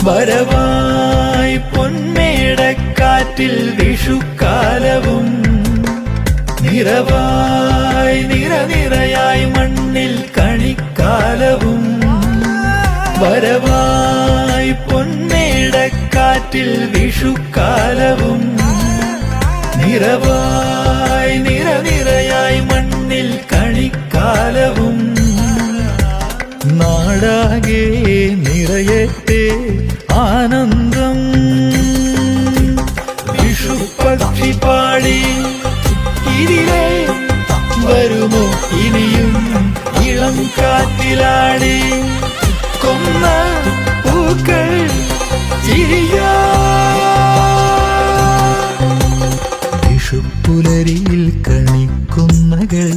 വരവായി പൊന്മേടക്കാറ്റിൽ വിഷുക്കാലവും നിറവായി നിറനിറയായി മണ്ണിൽ കണിക്കാലവും വരവായി പൊന്മേടക്കാറ്റിൽ വിഷുക്കാലവും നിറവായി നിറനിറയായി മണ്ണിൽ കണിക്കാലവും നാടാകെ നിറയട്ടെ ആനന്ദം വിഷുപക്ഷി പാടി ഇതിലെ വരുമോ ഇനിയും ഇളം കാറ്റിലാടി കൊന്ന പൂക്കൾ ചിരിയാ വിഷുപ്പുലരിയിൽ കണിക്കുന്നകൾ